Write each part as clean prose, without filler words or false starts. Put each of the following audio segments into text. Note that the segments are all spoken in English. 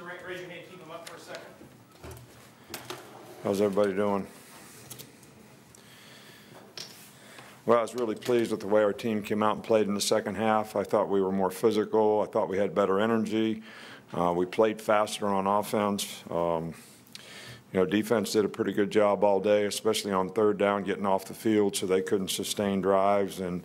raise your hand, keep them up for a second. How's everybody doing? Well, I was really pleased with the way our team came out and played in the second half. I thought we were more physical. I thought we had better energy. We played faster on offense. Defense did a pretty good job all day, especially on third down, getting off the field so they couldn't sustain drives. And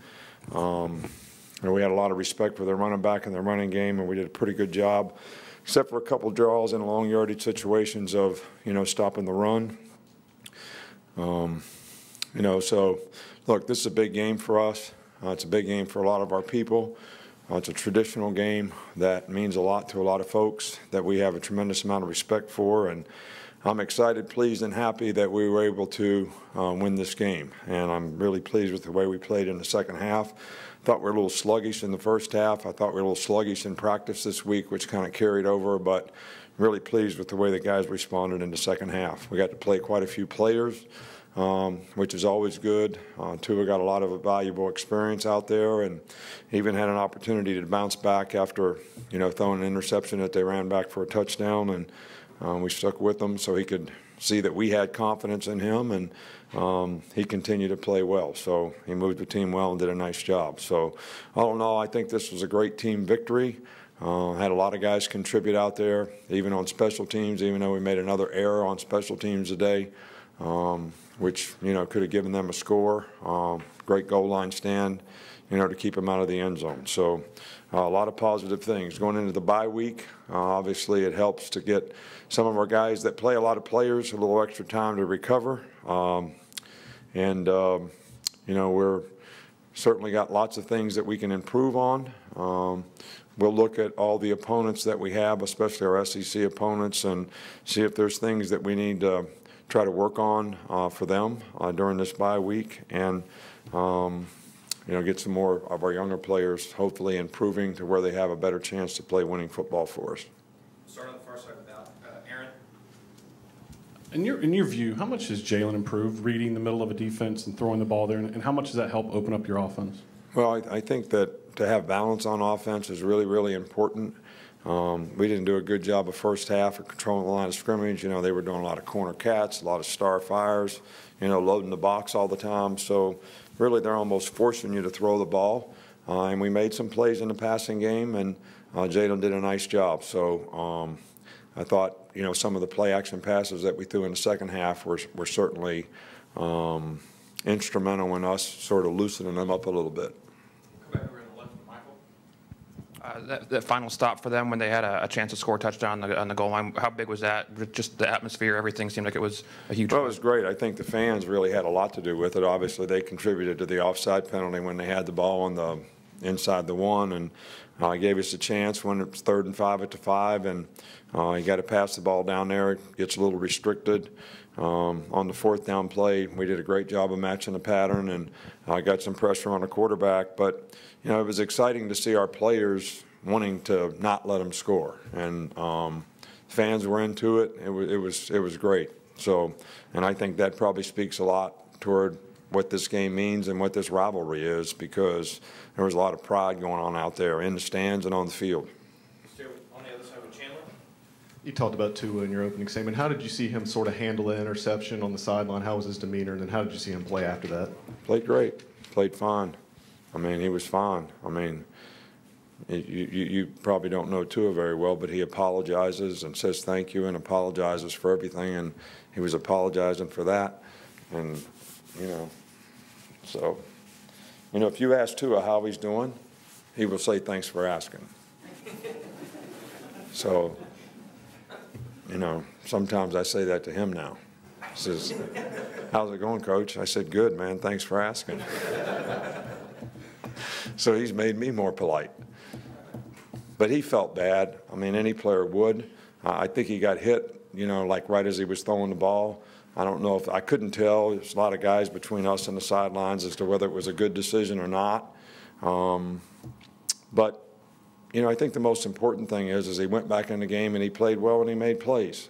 we had a lot of respect for their running back and their running game, and we did a pretty good job, except for a couple draws in long yardage situations of, stopping the run. So, look, this is a big game for us. It's a big game for a lot of our people. It's a traditional game that means a lot to a lot of folks that we have a tremendous amount of respect for. And I'm excited, pleased, and happy that we were able to win this game. And I'm really pleased with the way we played in the second half. Thought we were a little sluggish in the first half. I thought we were a little sluggish in practice this week, which kind of carried over, but really pleased with the way the guys responded in the second half. We got to play quite a few players, which is always good. Tua got a lot of valuable experience out there, and even had an opportunity to bounce back after, throwing an interception that they ran back for a touchdown, and we stuck with him so he could see that we had confidence in him, and he continued to play well. So he moved the team well and did a nice job. So all in all, I think this was a great team victory. Had a lot of guys contribute out there, even on special teams, even though we made another error on special teams today, which, could have given them a score. Great goal line stand, to keep them out of the end zone. So a lot of positive things. Going into the bye week, obviously it helps to get some of our guys that play a lot of players a little extra time to recover. We're certainly got lots of things that we can improve on. We'll look at all the opponents that we have, especially our SEC opponents, and see if there's things that we need to try to work on for them during this bye week, and get some more of our younger players hopefully improving to where they have a better chance to play winning football for us. Start on the far side of the ballot. Aaron? In your view, how much has Jalen improved reading the middle of a defense and throwing the ball there, and how much does that help open up your offense? Well, I think that to have balance on offense is really, really important. We didn't do a good job of first half of controlling the line of scrimmage. They were doing a lot of corner cats, a lot of star fires, loading the box all the time. So really they're almost forcing you to throw the ball. And we made some plays in the passing game, and Jalen did a nice job. So I thought, some of the play action passes that we threw in the second half were certainly instrumental in us sort of loosening them up a little bit. Come back over to the left, Michael. That final stop for them when they had a chance to score a touchdown on the goal line, how big was that? Just the atmosphere, everything seemed like it was a huge. Well, it was great. I think the fans really had a lot to do with it. Obviously, they contributed to the offside penalty when they had the ball on the inside the one, and gave us a chance when it was 3rd and 5 at the 5, and you got to pass the ball down there. It gets a little restricted. On the 4th down play, we did a great job of matching the pattern, and got some pressure on the quarterback. But it was exciting to see our players wanting to not let them score, and fans were into it. It was great. So, and I think that probably speaks a lot toward what this game means and what this rivalry is, because there was a lot of pride going on out there in the stands and on the field. On the other side with Chandler. You talked about Tua in your opening statement. How did you see him sort of handle the interception on the sideline? How was his demeanor? And then how did you see him play after that? Played great. Played fine. He was fine. You probably don't know Tua very well, but he apologizes and says thank you and apologizes for everything, and he was apologizing for that. And, so, if you ask Tua how he's doing, he will say thanks for asking. So, sometimes I say that to him now. He says, how's it going, Coach? I said, good, man. Thanks for asking. So he's made me more polite. But he felt bad. Any player would. I think he got hit, like right as he was throwing the ball. I don't know if I couldn't tell. There's a lot of guys between us and the sidelines as to whether it was a good decision or not. But I think the most important thing is he went back in the game and he played well and he made plays.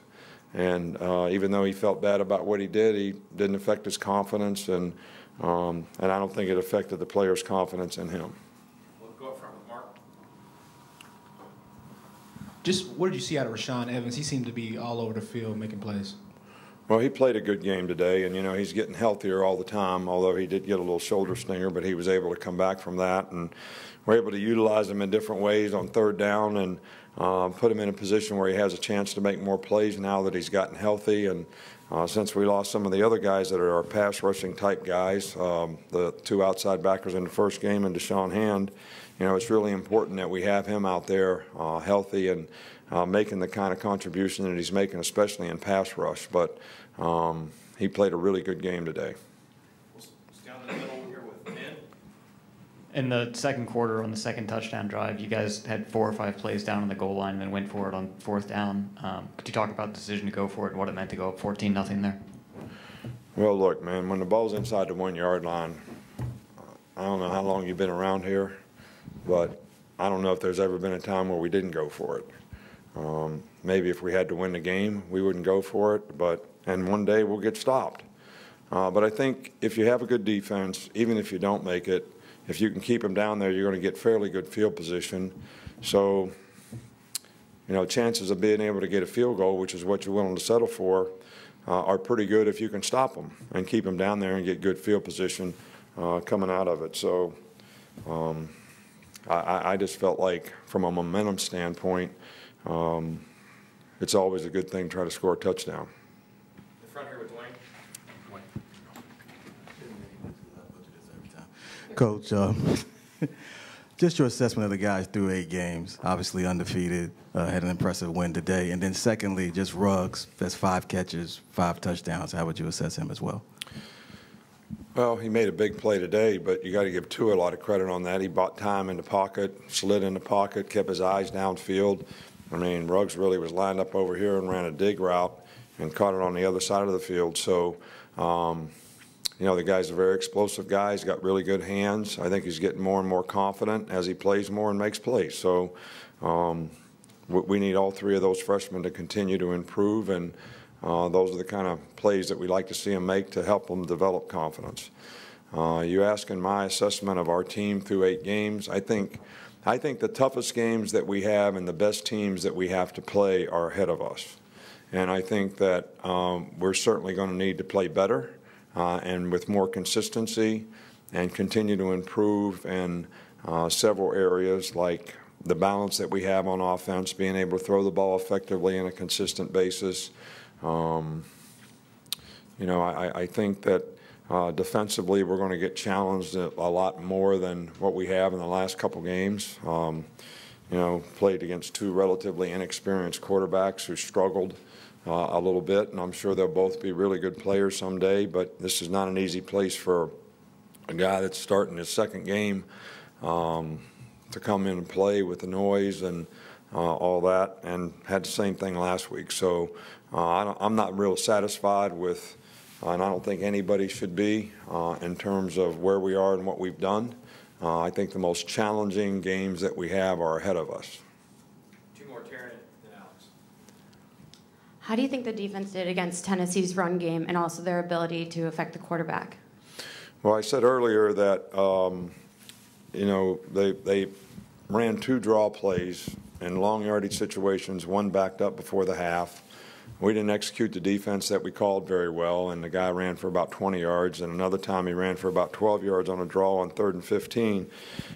And even though he felt bad about what he didn't affect his confidence, and I don't think it affected the players' confidence in him. We'll go up front with Mark. Just what did you see out of Rashawn Evans? He seemed to be all over the field making plays. Well, he played a good game today, and, he's getting healthier all the time, although he did get a little shoulder stinger, but he was able to come back from that. And we're able to utilize him in different ways on third down and put him in a position where he has a chance to make more plays now that he's gotten healthy. And since we lost some of the other guys that are our pass rushing type guys, the two outside backers in the first game and Deshaun Hand, it's really important that we have him out there healthy and making the kind of contribution that he's making, especially in pass rush. But he played a really good game today. Down the middle here with Ben. In the second quarter, on the second touchdown drive, you guys had 4 or 5 plays down on the goal line and then went for it on fourth down. Could you talk about the decision to go for it and what it meant to go up 14-0 there? Well, look, man, when the ball's inside the 1-yard line, I don't know how long you've been around here, but I don't know if there's ever been a time where we didn't go for it. Maybe if we had to win the game, we wouldn't go for it, and one day we'll get stopped. But I think if you have a good defense, even if you don't make it, if you can keep them down there, you're going to get fairly good field position. So, chances of being able to get a field goal, which is what you're willing to settle for, are pretty good if you can stop them and keep them down there and get good field position coming out of it. So I just felt like from a momentum standpoint, it's always a good thing to try to score a touchdown. The front here with Dwayne. Coach, just your assessment of the guys through 8 games, obviously undefeated, had an impressive win today. And then secondly, just Ruggs, that's 5 catches, 5 touchdowns. How would you assess him as well? Well, he made a big play today, but you got to give Tua a lot of credit on that. He bought time in the pocket, slid in the pocket, kept his eyes downfield. I mean, Ruggs really was lined up over here and ran a dig route and caught it on the other side of the field. So, the guy's a very explosive guy. He's got really good hands. I think he's getting more and more confident as he plays more and makes plays. So we need all 3 of those freshmen to continue to improve, and those are the kind of plays that we like to see them make to help them develop confidence. You asking my assessment of our team through 8 games, I think the toughest games that we have and the best teams that we have to play are ahead of us. And I think that we're certainly going to need to play better and with more consistency and continue to improve in several areas like the balance that we have on offense, being able to throw the ball effectively on a consistent basis. I think that defensively we're going to get challenged a lot more than what we have in the last couple games. Played against 2 relatively inexperienced quarterbacks who struggled a little bit, and I'm sure they'll both be really good players someday, but this is not an easy place for a guy that's starting his second game to come in and play with the noise and all that, and had the same thing last week. So I'm not real satisfied with, and I don't think anybody should be, in terms of where we are and what we've done. I think the most challenging games that we have are ahead of us. 2 more, Taryn and Alex. How do you think the defense did against Tennessee's run game and also their ability to affect the quarterback? Well, I said earlier that, they ran 2 draw plays in long yardage situations, 1 backed up before the half. We didn't execute the defense that we called very well, and the guy ran for about 20 yards, and another time he ran for about 12 yards on a draw on 3rd and 15.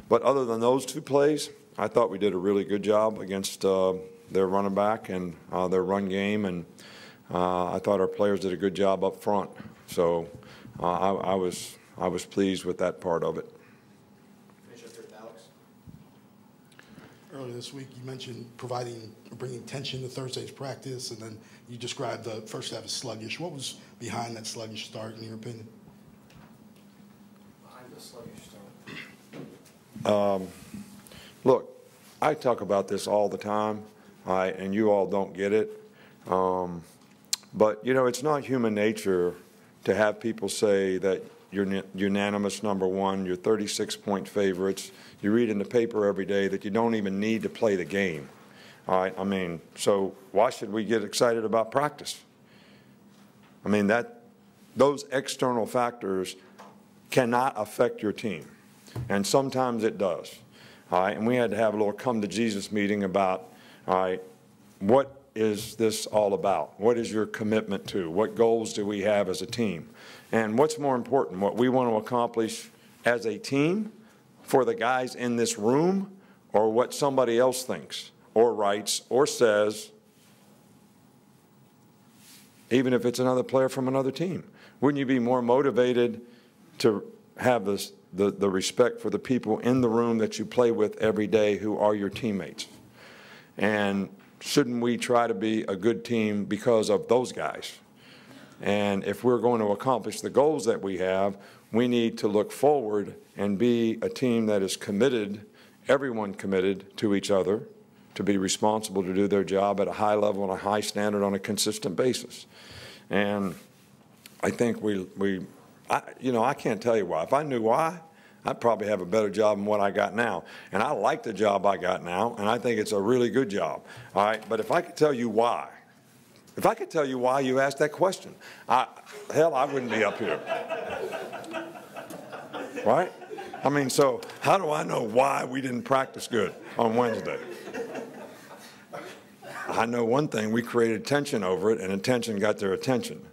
But other than those 2 plays, I thought we did a really good job against their running back and their run game, and I thought our players did a good job up front. So I was pleased with that part of it. Finish up here with Alex. Earlier this week, you mentioned bringing tension to Thursday's practice, and then you described the first half as sluggish. What was behind that sluggish start, in your opinion? Behind the sluggish start. Look, I talk about this all the time, and you all don't get it. But, it's not human nature to have people say that you're unanimous number 1, you're 36-point favorites. You read in the paper every day that you don't even need to play the game. All right, so why should we get excited about practice? Those external factors cannot affect your team, and sometimes it does. All right, and we had to have a little come to Jesus meeting about, all right, what is this all about? What is your commitment to? What goals do we have as a team? And what's more important, what we want to accomplish as a team for the guys in this room, or what somebody else thinks or writes or says, even if it's another player from another team? Wouldn't you be more motivated to have the respect for the people in the room that you play with every day who are your teammates? And shouldn't we try to be a good team because of those guys? And if we're going to accomplish the goals that we have, we need to look forward and be a team that is committed, everyone committed to each other, to be responsible to do their job at a high level and a high standard on a consistent basis. And I think I can't tell you why. If I knew why, I'd probably have a better job than what I got now. And I like the job I got now, and I think it's a really good job. All right, but if I could tell you why, you asked that question, hell, I wouldn't be up here. Right? I mean, so how do I know why we didn't practice good on Wednesday? I know one thing, we created tension over it, and attention got their attention.